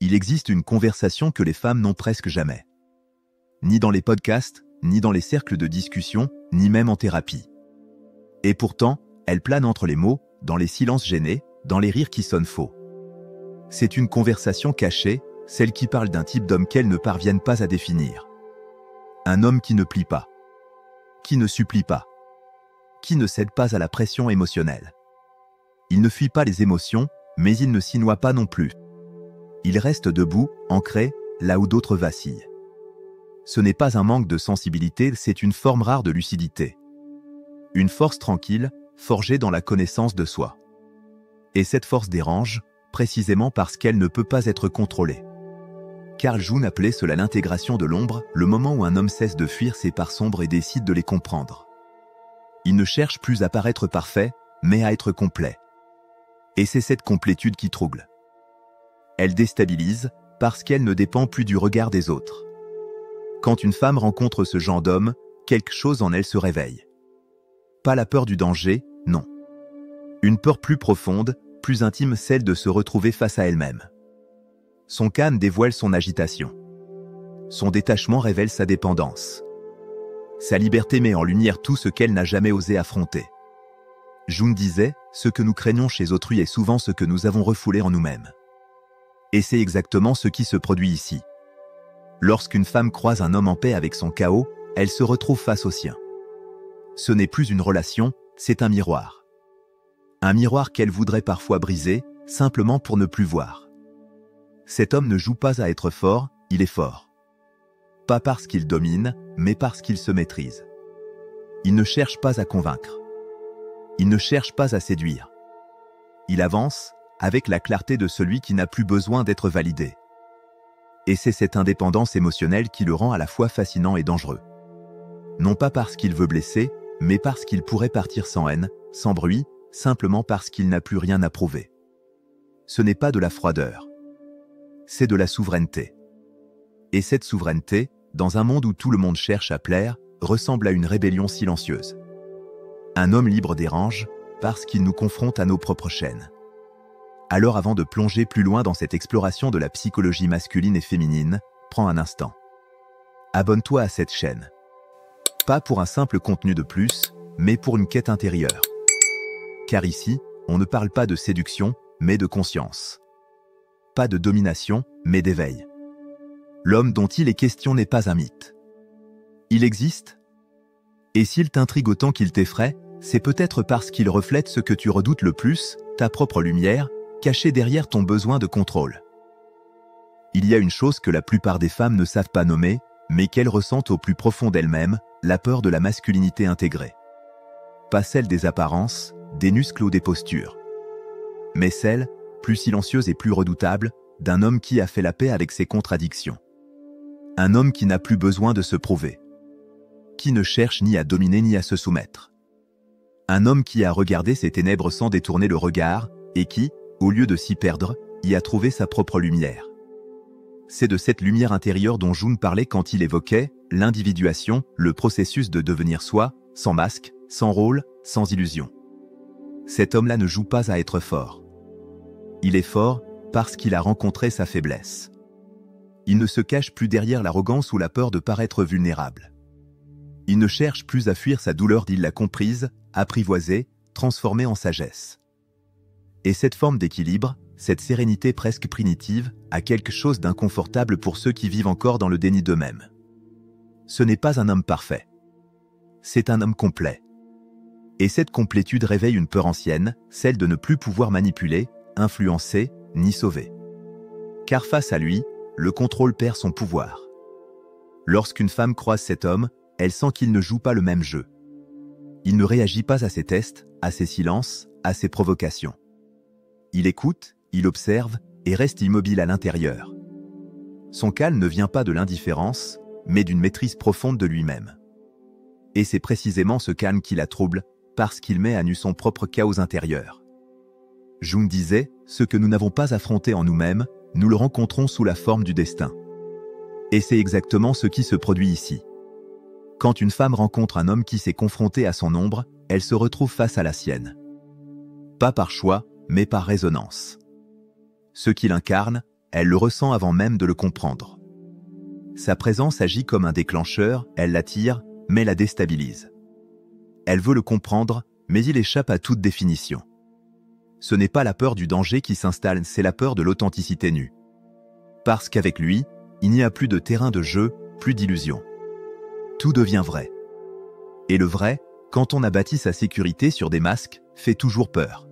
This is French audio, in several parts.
il existe une conversation que les femmes n'ont presque jamais. Ni dans les podcasts, ni dans les cercles de discussion, ni même en thérapie. Et pourtant, elle plane entre les mots, dans les silences gênés, dans les rires qui sonnent faux. C'est une conversation cachée, celle qui parle d'un type d'homme qu'elles ne parviennent pas à définir. Un homme qui ne plie pas, qui ne supplie pas, qui ne cède pas à la pression émotionnelle. Il ne fuit pas les émotions, mais il ne s'y noie pas non plus. Il reste debout, ancré, là où d'autres vacillent. Ce n'est pas un manque de sensibilité, c'est une forme rare de lucidité. Une force tranquille, forgée dans la connaissance de soi. Et cette force dérange, précisément parce qu'elle ne peut pas être contrôlée. Carl Jung appelait cela l'intégration de l'ombre, le moment où un homme cesse de fuir ses parts sombres et décide de les comprendre. Il ne cherche plus à paraître parfait, mais à être complet. Et c'est cette complétude qui trouble. Elle déstabilise, parce qu'elle ne dépend plus du regard des autres. Quand une femme rencontre ce genre d'homme, quelque chose en elle se réveille. Pas la peur du danger, non. Une peur plus profonde, plus intime, celle de se retrouver face à elle-même. Son calme dévoile son agitation. Son détachement révèle sa dépendance. Sa liberté met en lumière tout ce qu'elle n'a jamais osé affronter. Jung disait, ce que nous craignons chez autrui est souvent ce que nous avons refoulé en nous-mêmes. Et c'est exactement ce qui se produit ici. Lorsqu'une femme croise un homme en paix avec son chaos, elle se retrouve face au sien. Ce n'est plus une relation, c'est un miroir. Un miroir qu'elle voudrait parfois briser, simplement pour ne plus voir. Cet homme ne joue pas à être fort, il est fort. Pas parce qu'il domine, mais parce qu'il se maîtrise. Il ne cherche pas à convaincre. Il ne cherche pas à séduire. Il avance, avec la clarté de celui qui n'a plus besoin d'être validé. Et c'est cette indépendance émotionnelle qui le rend à la fois fascinant et dangereux. Non pas parce qu'il veut blesser, mais parce qu'il pourrait partir sans haine, sans bruit, simplement parce qu'il n'a plus rien à prouver. Ce n'est pas de la froideur. C'est de la souveraineté. Et cette souveraineté, dans un monde où tout le monde cherche à plaire, ressemble à une rébellion silencieuse. Un homme libre dérange, parce qu'il nous confronte à nos propres chaînes. Alors avant de plonger plus loin dans cette exploration de la psychologie masculine et féminine, prends un instant. Abonne-toi à cette chaîne. Pas pour un simple contenu de plus, mais pour une quête intérieure. Car ici, on ne parle pas de séduction, mais de conscience. Pas de domination, mais d'éveil. L'homme dont il est question n'est pas un mythe. Il existe. Et s'il t'intrigue autant qu'il t'effraie, c'est peut-être parce qu'il reflète ce que tu redoutes le plus, ta propre lumière, cachée derrière ton besoin de contrôle. Il y a une chose que la plupart des femmes ne savent pas nommer, mais qu'elles ressentent au plus profond d'elles-mêmes, la peur de la masculinité intégrée. Pas celle des apparences, des muscles ou des postures. Mais celle, plus silencieuse et plus redoutable, d'un homme qui a fait la paix avec ses contradictions. Un homme qui n'a plus besoin de se prouver. Qui ne cherche ni à dominer ni à se soumettre. Un homme qui a regardé ses ténèbres sans détourner le regard, et qui, au lieu de s'y perdre, y a trouvé sa propre lumière. C'est de cette lumière intérieure dont Jung parlait quand il évoquait l'individuation, le processus de devenir soi, sans masque, sans rôle, sans illusion. Cet homme-là ne joue pas à être fort. Il est fort parce qu'il a rencontré sa faiblesse. Il ne se cache plus derrière l'arrogance ou la peur de paraître vulnérable. Il ne cherche plus à fuir sa douleur, il l'a comprise, apprivoisée, transformée en sagesse. Et cette forme d'équilibre, cette sérénité presque primitive, a quelque chose d'inconfortable pour ceux qui vivent encore dans le déni d'eux-mêmes. Ce n'est pas un homme parfait. C'est un homme complet. Et cette complétude réveille une peur ancienne, celle de ne plus pouvoir manipuler, influencer, ni sauver. Car face à lui, le contrôle perd son pouvoir. Lorsqu'une femme croise cet homme, elle sent qu'il ne joue pas le même jeu. Il ne réagit pas à ses tests, à ses silences, à ses provocations. Il écoute, il observe et reste immobile à l'intérieur. Son calme ne vient pas de l'indifférence, mais d'une maîtrise profonde de lui-même. Et c'est précisément ce calme qui la trouble, parce qu'il met à nu son propre chaos intérieur. Jung disait, ce que nous n'avons pas affronté en nous-mêmes, nous le rencontrons sous la forme du destin. Et c'est exactement ce qui se produit ici. Quand une femme rencontre un homme qui s'est confronté à son ombre, elle se retrouve face à la sienne. Pas par choix, mais par résonance. Ce qu'il incarne, elle le ressent avant même de le comprendre. Sa présence agit comme un déclencheur, elle l'attire, mais la déstabilise. Elle veut le comprendre, mais il échappe à toute définition. Ce n'est pas la peur du danger qui s'installe, c'est la peur de l'authenticité nue. Parce qu'avec lui, il n'y a plus de terrain de jeu, plus d'illusion. Tout devient vrai. Et le vrai, quand on a bâti sa sécurité sur des masques, fait toujours peur.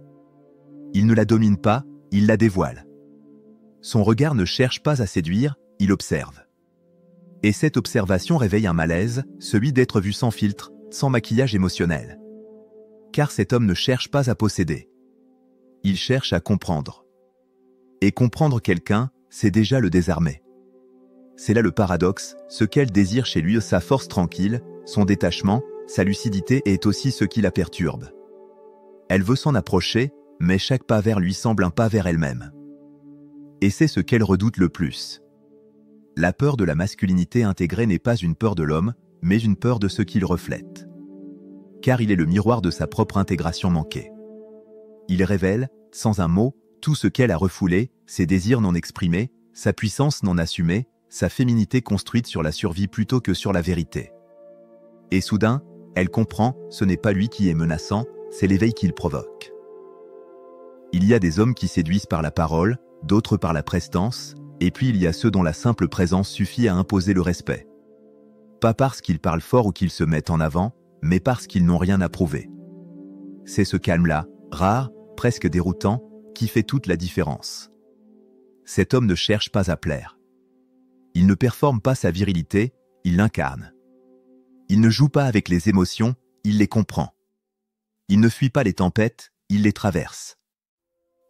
Il ne la domine pas, il la dévoile. Son regard ne cherche pas à séduire, il observe. Et cette observation réveille un malaise, celui d'être vu sans filtre, sans maquillage émotionnel. Car cet homme ne cherche pas à posséder. Il cherche à comprendre. Et comprendre quelqu'un, c'est déjà le désarmer. C'est là le paradoxe, ce qu'elle désire chez lui, sa force tranquille, son détachement, sa lucidité est aussi ce qui la perturbe. Elle veut s'en approcher, mais chaque pas vers lui semble un pas vers elle-même. Et c'est ce qu'elle redoute le plus. La peur de la masculinité intégrée n'est pas une peur de l'homme, mais une peur de ce qu'il reflète. Car il est le miroir de sa propre intégration manquée. Il révèle, sans un mot, tout ce qu'elle a refoulé, ses désirs non exprimés, sa puissance non assumée, sa féminité construite sur la survie plutôt que sur la vérité. Et soudain, elle comprend, ce n'est pas lui qui est menaçant, c'est l'éveil qu'il provoque. Il y a des hommes qui séduisent par la parole, d'autres par la prestance, et puis il y a ceux dont la simple présence suffit à imposer le respect. Pas parce qu'ils parlent fort ou qu'ils se mettent en avant, mais parce qu'ils n'ont rien à prouver. C'est ce calme-là, rare, presque déroutant, qui fait toute la différence. Cet homme ne cherche pas à plaire. Il ne performe pas sa virilité, il l'incarne. Il ne joue pas avec les émotions, il les comprend. Il ne fuit pas les tempêtes, il les traverse.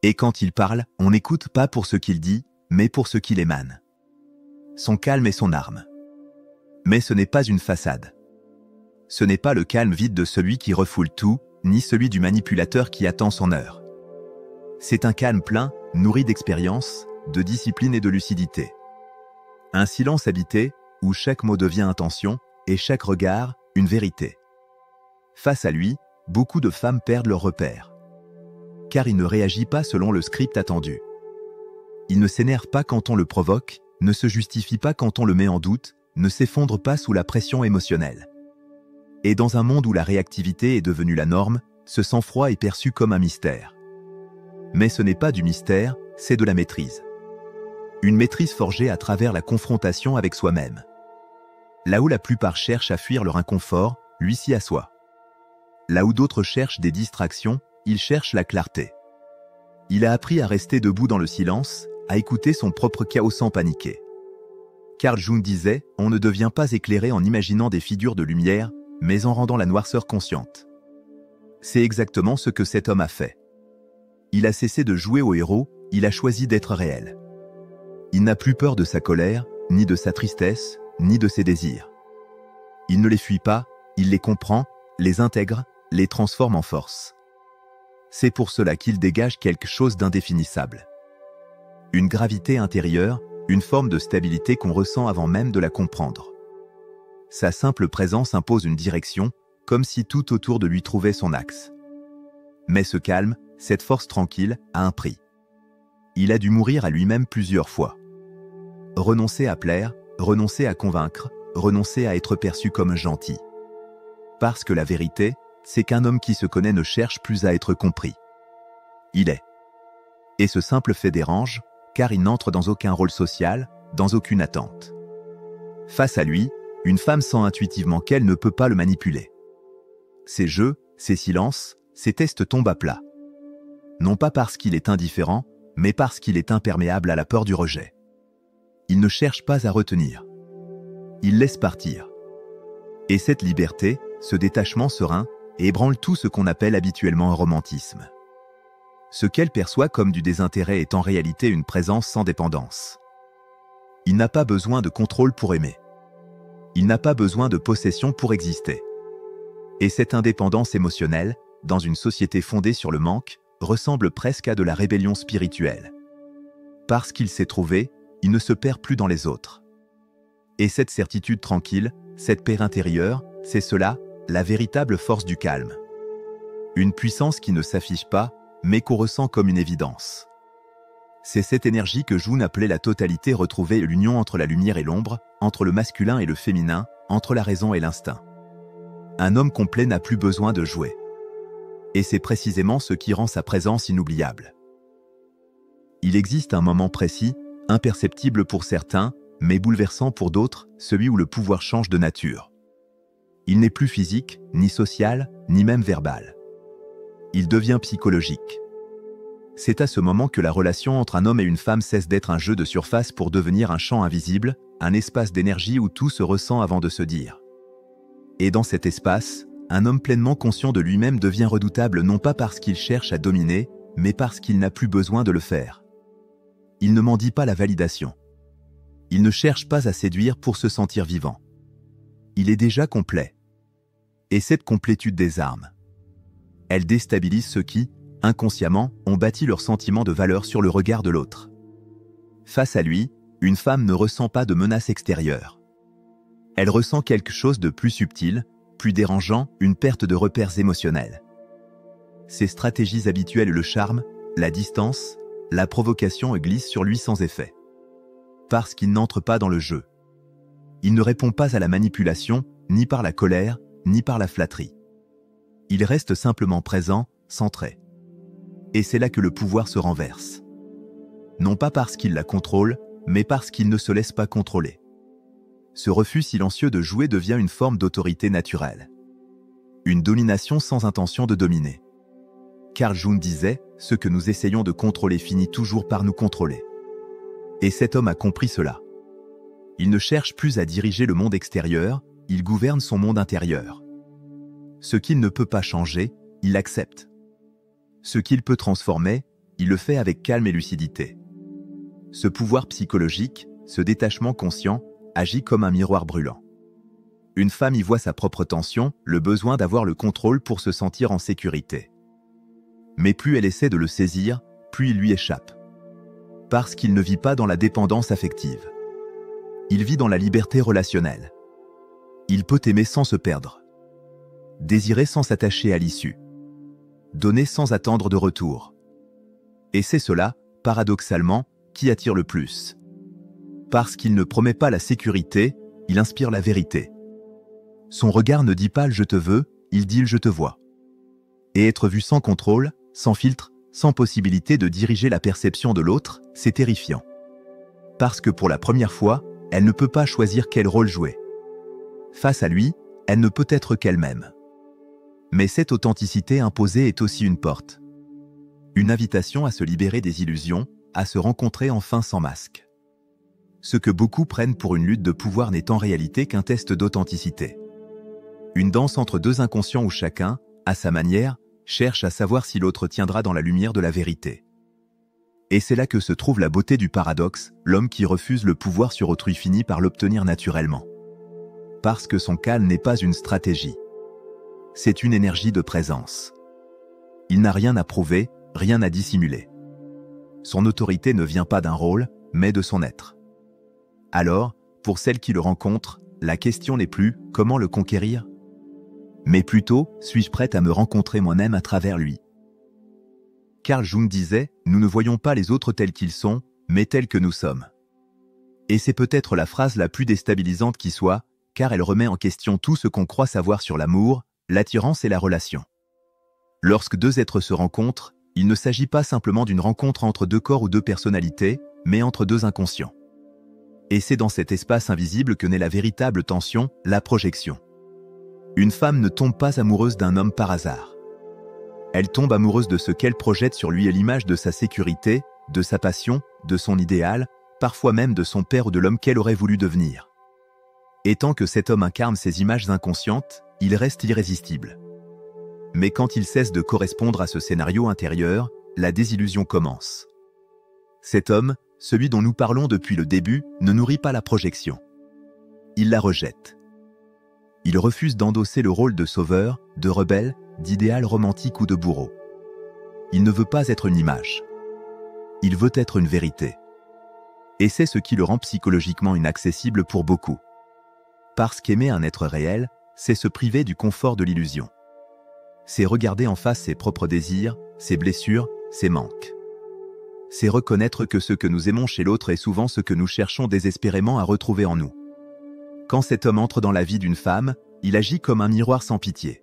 Et quand il parle, on n'écoute pas pour ce qu'il dit, mais pour ce qu'il émane. Son calme est son arme. Mais ce n'est pas une façade. Ce n'est pas le calme vide de celui qui refoule tout, ni celui du manipulateur qui attend son heure. C'est un calme plein, nourri d'expérience, de discipline et de lucidité. Un silence habité, où chaque mot devient intention, et chaque regard, une vérité. Face à lui, beaucoup de femmes perdent leur repère. Car il ne réagit pas selon le script attendu. Il ne s'énerve pas quand on le provoque, ne se justifie pas quand on le met en doute, ne s'effondre pas sous la pression émotionnelle. Et dans un monde où la réactivité est devenue la norme, ce sang-froid est perçu comme un mystère. Mais ce n'est pas du mystère, c'est de la maîtrise. Une maîtrise forgée à travers la confrontation avec soi-même. Là où la plupart cherchent à fuir leur inconfort, lui s'y assoit. Là où d'autres cherchent des distractions, il cherche la clarté. Il a appris à rester debout dans le silence, à écouter son propre chaos sans paniquer. Carl Jung disait « On ne devient pas éclairé en imaginant des figures de lumière, mais en rendant la noirceur consciente. » C'est exactement ce que cet homme a fait. Il a cessé de jouer au héros, il a choisi d'être réel. Il n'a plus peur de sa colère, ni de sa tristesse, ni de ses désirs. Il ne les fuit pas, il les comprend, les intègre, les transforme en force. C'est pour cela qu'il dégage quelque chose d'indéfinissable. Une gravité intérieure, une forme de stabilité qu'on ressent avant même de la comprendre. Sa simple présence impose une direction, comme si tout autour de lui trouvait son axe. Mais ce calme, cette force tranquille, a un prix. Il a dû mourir à lui-même plusieurs fois. Renoncer à plaire, renoncer à convaincre, renoncer à être perçu comme gentil. Parce que la vérité, c'est qu'un homme qui se connaît ne cherche plus à être compris. Il est. Et ce simple fait dérange, car il n'entre dans aucun rôle social, dans aucune attente. Face à lui, une femme sent intuitivement qu'elle ne peut pas le manipuler. Ses jeux, ses silences, ses tests tombent à plat. Non pas parce qu'il est indifférent, mais parce qu'il est imperméable à la peur du rejet. Il ne cherche pas à retenir. Il laisse partir. Et cette liberté, ce détachement serein, ébranle tout ce qu'on appelle habituellement un romantisme. Ce qu'elle perçoit comme du désintérêt est en réalité une présence sans dépendance. Il n'a pas besoin de contrôle pour aimer. Il n'a pas besoin de possession pour exister. Et cette indépendance émotionnelle, dans une société fondée sur le manque, ressemble presque à de la rébellion spirituelle. Parce qu'il s'est trouvé, il ne se perd plus dans les autres. Et cette certitude tranquille, cette paix intérieure, c'est cela, la véritable force du calme. Une puissance qui ne s'affiche pas, mais qu'on ressent comme une évidence. C'est cette énergie que Jung appelait la totalité retrouvée, l'union entre la lumière et l'ombre, entre le masculin et le féminin, entre la raison et l'instinct. Un homme complet n'a plus besoin de jouer. Et c'est précisément ce qui rend sa présence inoubliable. Il existe un moment précis, imperceptible pour certains, mais bouleversant pour d'autres, celui où le pouvoir change de nature. Il n'est plus physique, ni social, ni même verbal. Il devient psychologique. C'est à ce moment que la relation entre un homme et une femme cesse d'être un jeu de surface pour devenir un champ invisible, un espace d'énergie où tout se ressent avant de se dire. Et dans cet espace, un homme pleinement conscient de lui-même devient redoutable non pas parce qu'il cherche à dominer, mais parce qu'il n'a plus besoin de le faire. Il ne mendie pas la validation. Il ne cherche pas à séduire pour se sentir vivant. Il est déjà complet. Et cette complétude désarme. Elle déstabilise ceux qui, inconsciemment, ont bâti leur sentiment de valeur sur le regard de l'autre. Face à lui, une femme ne ressent pas de menace extérieure. Elle ressent quelque chose de plus subtil, plus dérangeant, une perte de repères émotionnels. Ses stratégies habituelles, le charme, la distance, la provocation glissent sur lui sans effet. Parce qu'il n'entre pas dans le jeu. Il ne répond pas à la manipulation, ni par la colère, ni par la flatterie. Il reste simplement présent, centré. Et c'est là que le pouvoir se renverse. Non pas parce qu'il la contrôle, mais parce qu'il ne se laisse pas contrôler. Ce refus silencieux de jouer devient une forme d'autorité naturelle. Une domination sans intention de dominer. Carl Jung disait, ce que nous essayons de contrôler finit toujours par nous contrôler. Et cet homme a compris cela. Il ne cherche plus à diriger le monde extérieur, il gouverne son monde intérieur. Ce qu'il ne peut pas changer, il l'accepte. Ce qu'il peut transformer, il le fait avec calme et lucidité. Ce pouvoir psychologique, ce détachement conscient, agit comme un miroir brûlant. Une femme y voit sa propre tension, le besoin d'avoir le contrôle pour se sentir en sécurité. Mais plus elle essaie de le saisir, plus il lui échappe. Parce qu'il ne vit pas dans la dépendance affective. Il vit dans la liberté relationnelle. Il peut aimer sans se perdre. Désirer sans s'attacher à l'issue. Donner sans attendre de retour. Et c'est cela, paradoxalement, qui attire le plus. Parce qu'il ne promet pas la sécurité, il inspire la vérité. Son regard ne dit pas le « je te veux », il dit le « je te vois ». Et être vu sans contrôle, sans filtre, sans possibilité de diriger la perception de l'autre, c'est terrifiant. Parce que pour la première fois, elle ne peut pas choisir quel rôle jouer. Face à lui, elle ne peut être qu'elle-même. Mais cette authenticité imposée est aussi une porte. Une invitation à se libérer des illusions, à se rencontrer enfin sans masque. Ce que beaucoup prennent pour une lutte de pouvoir n'est en réalité qu'un test d'authenticité. Une danse entre deux inconscients où chacun, à sa manière, cherche à savoir si l'autre tiendra dans la lumière de la vérité. Et c'est là que se trouve la beauté du paradoxe, l'homme qui refuse le pouvoir sur autrui finit par l'obtenir naturellement. Parce que son calme n'est pas une stratégie. C'est une énergie de présence. Il n'a rien à prouver, rien à dissimuler. Son autorité ne vient pas d'un rôle, mais de son être. Alors, pour celle qui le rencontre, la question n'est plus « comment le conquérir ?» mais plutôt « suis-je prête à me rencontrer moi-même à travers lui ?» Carl Jung disait « Nous ne voyons pas les autres tels qu'ils sont, mais tels que nous sommes. » Et c'est peut-être la phrase la plus déstabilisante qui soit, car elle remet en question tout ce qu'on croit savoir sur l'amour, l'attirance et la relation. Lorsque deux êtres se rencontrent, il ne s'agit pas simplement d'une rencontre entre deux corps ou deux personnalités, mais entre deux inconscients. Et c'est dans cet espace invisible que naît la véritable tension, la projection. Une femme ne tombe pas amoureuse d'un homme par hasard. Elle tombe amoureuse de ce qu'elle projette sur lui et l'image de sa sécurité, de sa passion, de son idéal, parfois même de son père ou de l'homme qu'elle aurait voulu devenir. Et tant que cet homme incarne ces images inconscientes, il reste irrésistible. Mais quand il cesse de correspondre à ce scénario intérieur, la désillusion commence. Cet homme, celui dont nous parlons depuis le début, ne nourrit pas la projection. Il la rejette. Il refuse d'endosser le rôle de sauveur, de rebelle, d'idéal romantique ou de bourreau. Il ne veut pas être une image. Il veut être une vérité. Et c'est ce qui le rend psychologiquement inaccessible pour beaucoup. Parce qu'aimer un être réel, c'est se priver du confort de l'illusion. C'est regarder en face ses propres désirs, ses blessures, ses manques. c'est reconnaître que ce que nous aimons chez l'autre est souvent ce que nous cherchons désespérément à retrouver en nous. Quand cet homme entre dans la vie d'une femme, il agit comme un miroir sans pitié.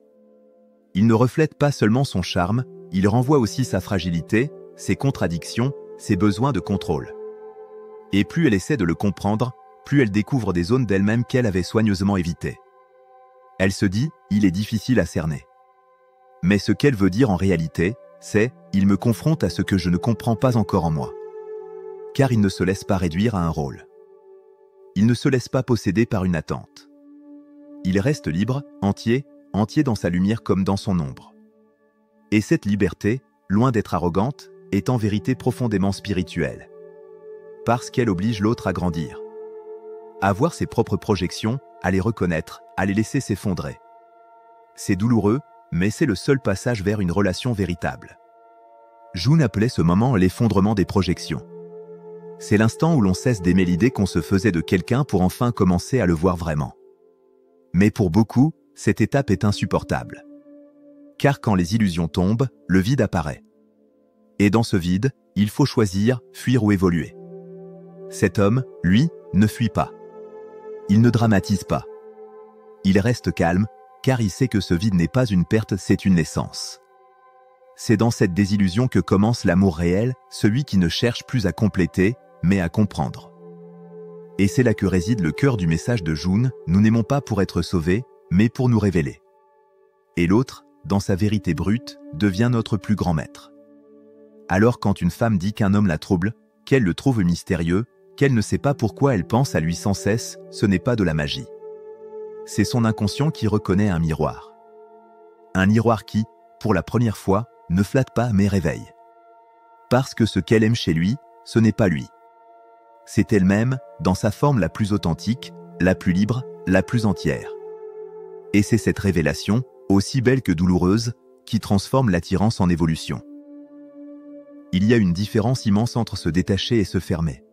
Il ne reflète pas seulement son charme, il renvoie aussi sa fragilité, ses contradictions, ses besoins de contrôle. Et plus elle essaie de le comprendre, plus elle découvre des zones d'elle-même qu'elle avait soigneusement évitées. Elle se dit, il est difficile à cerner. Mais ce qu'elle veut dire en réalité, c'est « il me confronte à ce que je ne comprends pas encore en moi ». Car il ne se laisse pas réduire à un rôle. Il ne se laisse pas posséder par une attente. Il reste libre, entier dans sa lumière comme dans son ombre. Et cette liberté, loin d'être arrogante, est en vérité profondément spirituelle. Parce qu'elle oblige l'autre à grandir. À voir ses propres projections, à les reconnaître, à les laisser s'effondrer. C'est douloureux, mais c'est le seul passage vers une relation véritable. June appelait ce moment l'effondrement des projections. C'est l'instant où l'on cesse d'aimer l'idée qu'on se faisait de quelqu'un pour enfin commencer à le voir vraiment. Mais pour beaucoup, cette étape est insupportable. Car quand les illusions tombent, le vide apparaît. Et dans ce vide, il faut choisir, fuir ou évoluer. Cet homme, lui, ne fuit pas. Il ne dramatise pas. Il reste calme, car il sait que ce vide n'est pas une perte, c'est une naissance. C'est dans cette désillusion que commence l'amour réel, celui qui ne cherche plus à compléter, mais à comprendre. Et c'est là que réside le cœur du message de June, nous n'aimons pas pour être sauvés, mais pour nous révéler. Et l'autre, dans sa vérité brute, devient notre plus grand maître. Alors quand une femme dit qu'un homme la trouble, qu'elle le trouve mystérieux, qu'elle ne sait pas pourquoi elle pense à lui sans cesse, ce n'est pas de la magie. C'est son inconscient qui reconnaît un miroir. Un miroir qui, pour la première fois, ne flatte pas mais réveille. Parce que ce qu'elle aime chez lui, ce n'est pas lui. C'est elle-même, dans sa forme la plus authentique, la plus libre, la plus entière. Et c'est cette révélation, aussi belle que douloureuse, qui transforme l'attirance en évolution. Il y a une différence immense entre se détacher et se fermer.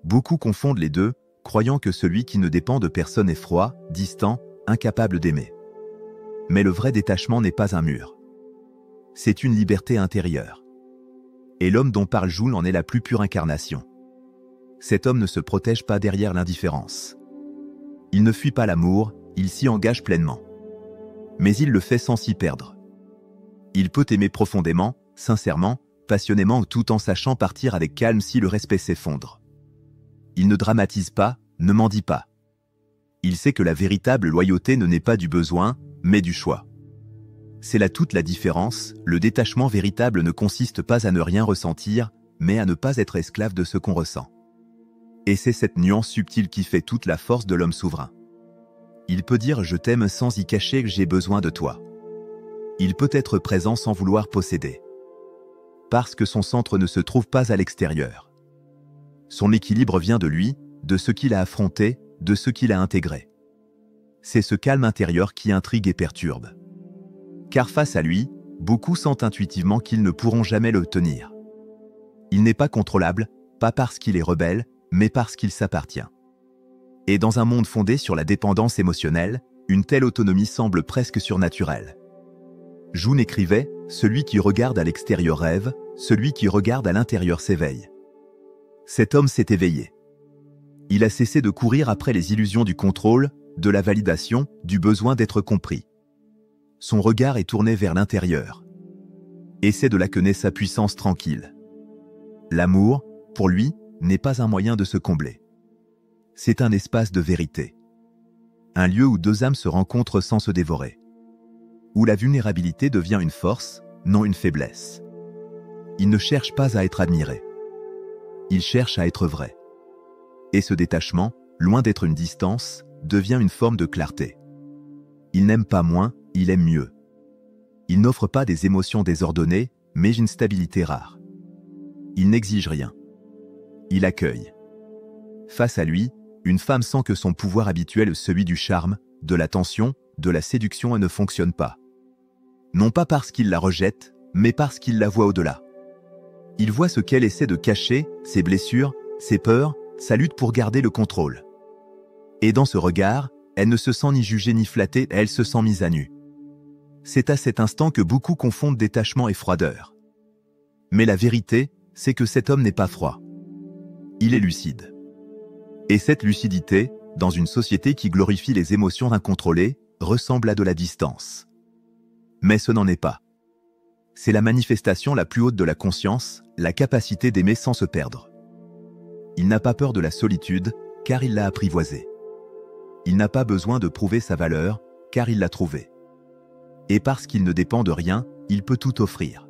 Beaucoup confondent les deux, croyant que celui qui ne dépend de personne est froid, distant, incapable d'aimer. Mais le vrai détachement n'est pas un mur. C'est une liberté intérieure. Et l'homme dont parle June en est la plus pure incarnation. Cet homme ne se protège pas derrière l'indifférence. Il ne fuit pas l'amour, il s'y engage pleinement. Mais il le fait sans s'y perdre. Il peut aimer profondément, sincèrement, passionnément tout en sachant partir avec calme si le respect s'effondre. Il ne dramatise pas, ne mendie pas. Il sait que la véritable loyauté ne naît pas du besoin, mais du choix. C'est là toute la différence, le détachement véritable ne consiste pas à ne rien ressentir, mais à ne pas être esclave de ce qu'on ressent. Et c'est cette nuance subtile qui fait toute la force de l'homme souverain. Il peut dire « je t'aime » sans y cacher que j'ai besoin de toi. Il peut être présent sans vouloir posséder. Parce que son centre ne se trouve pas à l'extérieur. Son équilibre vient de lui, de ce qu'il a affronté, de ce qu'il a intégré. C'est ce calme intérieur qui intrigue et perturbe. Car face à lui, beaucoup sentent intuitivement qu'ils ne pourront jamais le tenir. Il n'est pas contrôlable, pas parce qu'il est rebelle, mais parce qu'il s'appartient. Et dans un monde fondé sur la dépendance émotionnelle, une telle autonomie semble presque surnaturelle. June écrivait « Celui qui regarde à l'extérieur rêve, celui qui regarde à l'intérieur s'éveille ». Cet homme s'est éveillé. Il a cessé de courir après les illusions du contrôle, de la validation, du besoin d'être compris. Son regard est tourné vers l'intérieur. Et c'est de là que naît sa puissance tranquille. L'amour, pour lui, n'est pas un moyen de se combler. C'est un espace de vérité. Un lieu où deux âmes se rencontrent sans se dévorer. Où la vulnérabilité devient une force, non une faiblesse. Il ne cherche pas à être admiré. Il cherche à être vrai. Et ce détachement, loin d'être une distance, devient une forme de clarté. Il n'aime pas moins, il aime mieux. Il n'offre pas des émotions désordonnées, mais une stabilité rare. Il n'exige rien. Il accueille. Face à lui, une femme sent que son pouvoir habituel, celui du charme, de l'attention, de la séduction, ne fonctionne pas. Non pas parce qu'il la rejette, mais parce qu'il la voit au-delà. Il voit ce qu'elle essaie de cacher, ses blessures, ses peurs, sa lutte pour garder le contrôle. Et dans ce regard, elle ne se sent ni jugée ni flattée, elle se sent mise à nu. C'est à cet instant que beaucoup confondent détachement et froideur. Mais la vérité, c'est que cet homme n'est pas froid. Il est lucide. Et cette lucidité, dans une société qui glorifie les émotions incontrôlées, ressemble à de la distance. Mais ce n'en est pas. C'est la manifestation la plus haute de la conscience, la capacité d'aimer sans se perdre. Il n'a pas peur de la solitude, car il l'a apprivoisée. Il n'a pas besoin de prouver sa valeur, car il l'a trouvée. Et parce qu'il ne dépend de rien, il peut tout offrir.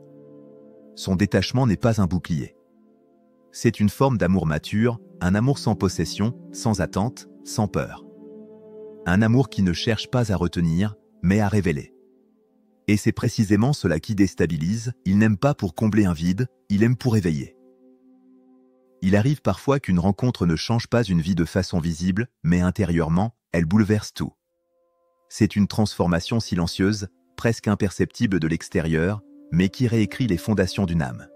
Son détachement n'est pas un bouclier. C'est une forme d'amour mature, un amour sans possession, sans attente, sans peur. Un amour qui ne cherche pas à retenir, mais à révéler. Et c'est précisément cela qui déstabilise, il n'aime pas pour combler un vide, il aime pour éveiller. Il arrive parfois qu'une rencontre ne change pas une vie de façon visible, mais intérieurement, elle bouleverse tout. C'est une transformation silencieuse, presque imperceptible de l'extérieur, mais qui réécrit les fondations d'une âme.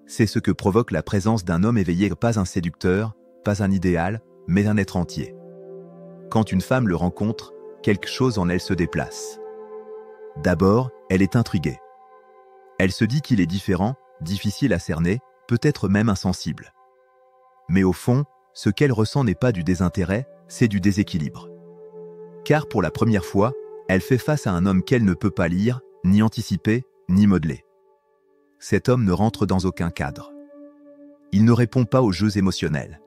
C'est ce que provoque la présence d'un homme éveillé, pas un séducteur, pas un idéal, mais un être entier. Quand une femme le rencontre, quelque chose en elle se déplace. D'abord, elle est intriguée. Elle se dit qu'il est différent, difficile à cerner, peut-être même insensible. Mais au fond, ce qu'elle ressent n'est pas du désintérêt, c'est du déséquilibre. Car pour la première fois, elle fait face à un homme qu'elle ne peut pas lire, ni anticiper, ni modeler. Cet homme ne rentre dans aucun cadre. Il ne répond pas aux jeux émotionnels.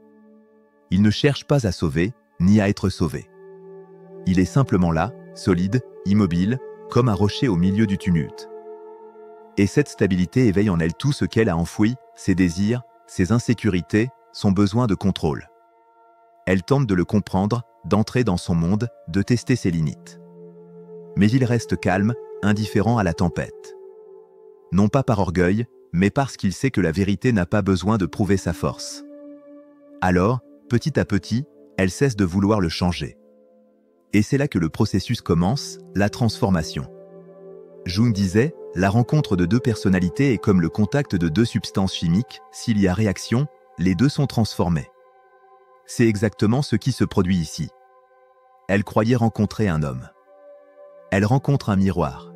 Il ne cherche pas à sauver, ni à être sauvé. Il est simplement là, solide, immobile, comme un rocher au milieu du tumulte. Et cette stabilité éveille en elle tout ce qu'elle a enfoui, ses désirs, ses insécurités, son besoin de contrôle. Elle tente de le comprendre, d'entrer dans son monde, de tester ses limites. Mais il reste calme, indifférent à la tempête. Non pas par orgueil, mais parce qu'il sait que la vérité n'a pas besoin de prouver sa force. Alors, petit à petit, elle cesse de vouloir le changer. Et c'est là que le processus commence, la transformation. Jung disait, la rencontre de deux personnalités est comme le contact de deux substances chimiques, s'il y a réaction, les deux sont transformés. C'est exactement ce qui se produit ici. Elle croyait rencontrer un homme. Elle rencontre un miroir.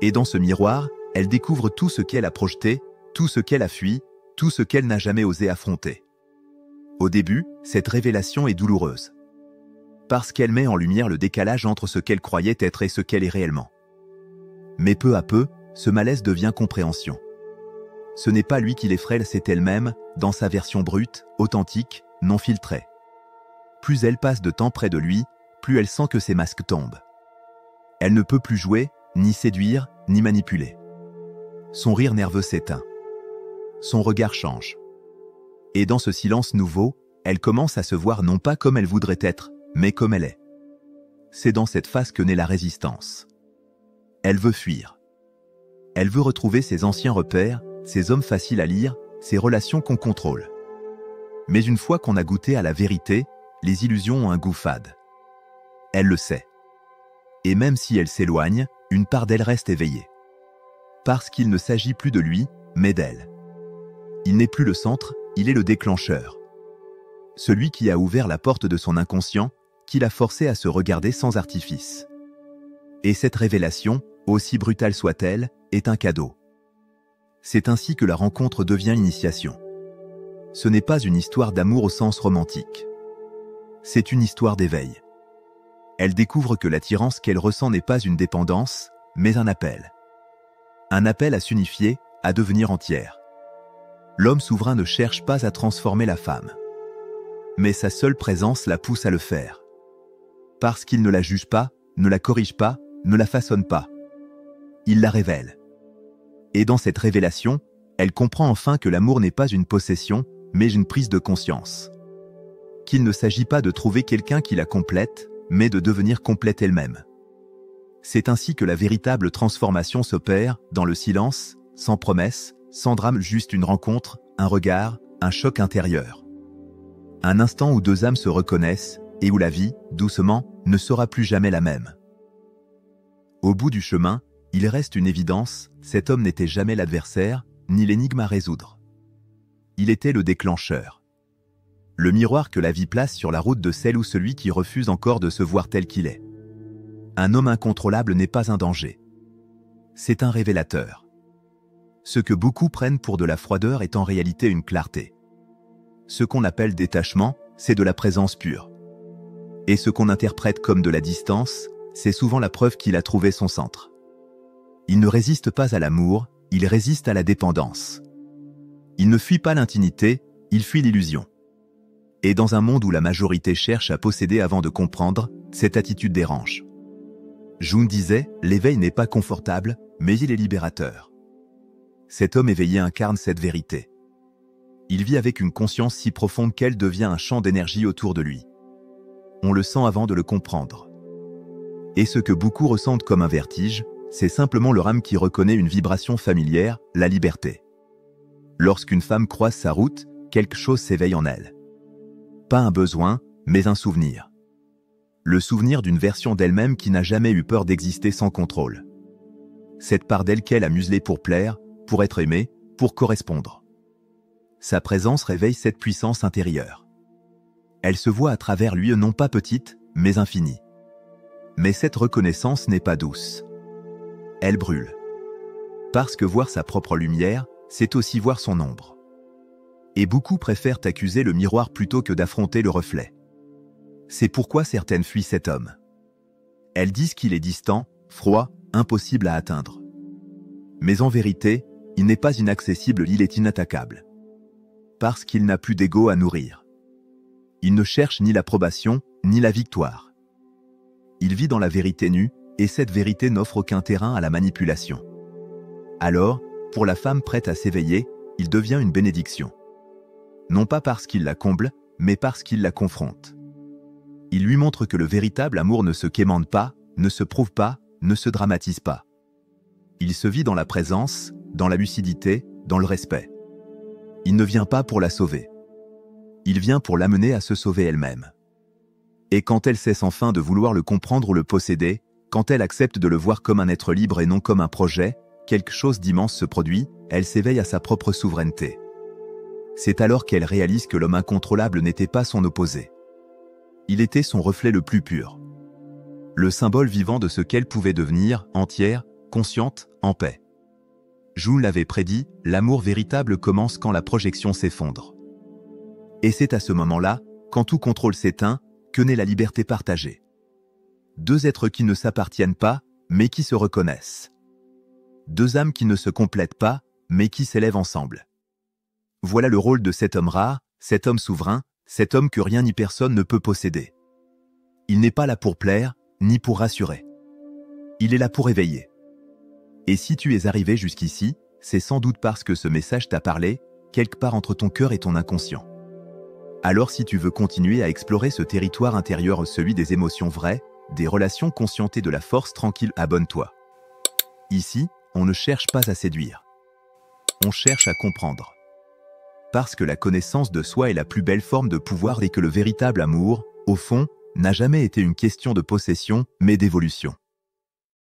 Et dans ce miroir, elle découvre tout ce qu'elle a projeté, tout ce qu'elle a fui, tout ce qu'elle n'a jamais osé affronter. Au début, cette révélation est douloureuse. Parce qu'elle met en lumière le décalage entre ce qu'elle croyait être et ce qu'elle est réellement. Mais peu à peu, ce malaise devient compréhension. Ce n'est pas lui qui l'effraie, c'est elle-même, dans sa version brute, authentique, non filtrée. Plus elle passe de temps près de lui, plus elle sent que ses masques tombent. Elle ne peut plus jouer, ni séduire, ni manipuler. Son rire nerveux s'éteint. Son regard change. Et dans ce silence nouveau, elle commence à se voir non pas comme elle voudrait être, mais comme elle est. C'est dans cette phase que naît la résistance. Elle veut fuir. Elle veut retrouver ses anciens repères, ses hommes faciles à lire, ses relations qu'on contrôle. Mais une fois qu'on a goûté à la vérité, les illusions ont un goût fade. Elle le sait. Et même si elle s'éloigne, une part d'elle reste éveillée. Parce qu'il ne s'agit plus de lui, mais d'elle. Il n'est plus le centre, il est le déclencheur. Celui qui a ouvert la porte de son inconscient, qui l'a forcé à se regarder sans artifice. Et cette révélation, aussi brutale soit-elle, est un cadeau. C'est ainsi que la rencontre devient initiation. Ce n'est pas une histoire d'amour au sens romantique. C'est une histoire d'éveil. Elle découvre que l'attirance qu'elle ressent n'est pas une dépendance, mais un appel. Un appel à s'unifier, à devenir entière. L'homme souverain ne cherche pas à transformer la femme. Mais sa seule présence la pousse à le faire. Parce qu'il ne la juge pas, ne la corrige pas, ne la façonne pas. Il la révèle. Et dans cette révélation, elle comprend enfin que l'amour n'est pas une possession, mais une prise de conscience. Qu'il ne s'agit pas de trouver quelqu'un qui la complète, mais de devenir complète elle-même. C'est ainsi que la véritable transformation s'opère, dans le silence, sans promesse, sans drame, juste une rencontre, un regard, un choc intérieur. Un instant où deux âmes se reconnaissent, et où la vie, doucement, ne sera plus jamais la même. Au bout du chemin, il reste une évidence, cet homme n'était jamais l'adversaire, ni l'énigme à résoudre. Il était le déclencheur. Le miroir que la vie place sur la route de celle ou celui qui refuse encore de se voir tel qu'il est. Un homme incontrôlable n'est pas un danger. C'est un révélateur. Ce que beaucoup prennent pour de la froideur est en réalité une clarté. Ce qu'on appelle détachement, c'est de la présence pure. Et ce qu'on interprète comme de la distance, c'est souvent la preuve qu'il a trouvé son centre. Il ne résiste pas à l'amour, il résiste à la dépendance. Il ne fuit pas l'intimité, il fuit l'illusion. Et dans un monde où la majorité cherche à posséder avant de comprendre, cette attitude dérange. Jung disait, l'éveil n'est pas confortable, mais il est libérateur. Cet homme éveillé incarne cette vérité. Il vit avec une conscience si profonde qu'elle devient un champ d'énergie autour de lui. On le sent avant de le comprendre. Et ce que beaucoup ressentent comme un vertige, c'est simplement leur âme qui reconnaît une vibration familière, la liberté. Lorsqu'une femme croise sa route, quelque chose s'éveille en elle. Pas un besoin, mais un souvenir. Le souvenir d'une version d'elle-même qui n'a jamais eu peur d'exister sans contrôle. Cette part d'elle qu'elle a muselée pour plaire, pour être aimée, pour correspondre. Sa présence réveille cette puissance intérieure. Elle se voit à travers lui non pas petite, mais infinie. Mais cette reconnaissance n'est pas douce. Elle brûle. Parce que voir sa propre lumière, c'est aussi voir son ombre. Et beaucoup préfèrent accuser le miroir plutôt que d'affronter le reflet. C'est pourquoi certaines fuient cet homme. Elles disent qu'il est distant, froid, impossible à atteindre. Mais en vérité, il n'est pas inaccessible, il est inattaquable. Parce qu'il n'a plus d'ego à nourrir. Il ne cherche ni l'approbation, ni la victoire. Il vit dans la vérité nue, et cette vérité n'offre aucun terrain à la manipulation. Alors, pour la femme prête à s'éveiller, il devient une bénédiction. Non pas parce qu'il la comble, mais parce qu'il la confronte. Il lui montre que le véritable amour ne se quémande pas, ne se prouve pas, ne se dramatise pas. Il se vit dans la présence, dans la lucidité, dans le respect. Il ne vient pas pour la sauver. Il vient pour l'amener à se sauver elle-même. Et quand elle cesse enfin de vouloir le comprendre ou le posséder, quand elle accepte de le voir comme un être libre et non comme un projet, quelque chose d'immense se produit, elle s'éveille à sa propre souveraineté. C'est alors qu'elle réalise que l'homme incontrôlable n'était pas son opposé. Il était son reflet le plus pur. Le symbole vivant de ce qu'elle pouvait devenir, entière, consciente, en paix. Jung l'avait prédit, l'amour véritable commence quand la projection s'effondre. Et c'est à ce moment-là, quand tout contrôle s'éteint, que naît la liberté partagée. Deux êtres qui ne s'appartiennent pas, mais qui se reconnaissent. Deux âmes qui ne se complètent pas, mais qui s'élèvent ensemble. Voilà le rôle de cet homme rare, cet homme souverain, cet homme que rien ni personne ne peut posséder. Il n'est pas là pour plaire, ni pour rassurer. Il est là pour éveiller. Et si tu es arrivé jusqu'ici, c'est sans doute parce que ce message t'a parlé, quelque part entre ton cœur et ton inconscient. Alors si tu veux continuer à explorer ce territoire intérieur, celui des émotions vraies, des relations conscientes et de la force tranquille, abonne-toi. Ici, on ne cherche pas à séduire. On cherche à comprendre. Parce que la connaissance de soi est la plus belle forme de pouvoir et que le véritable amour, au fond, n'a jamais été une question de possession, mais d'évolution.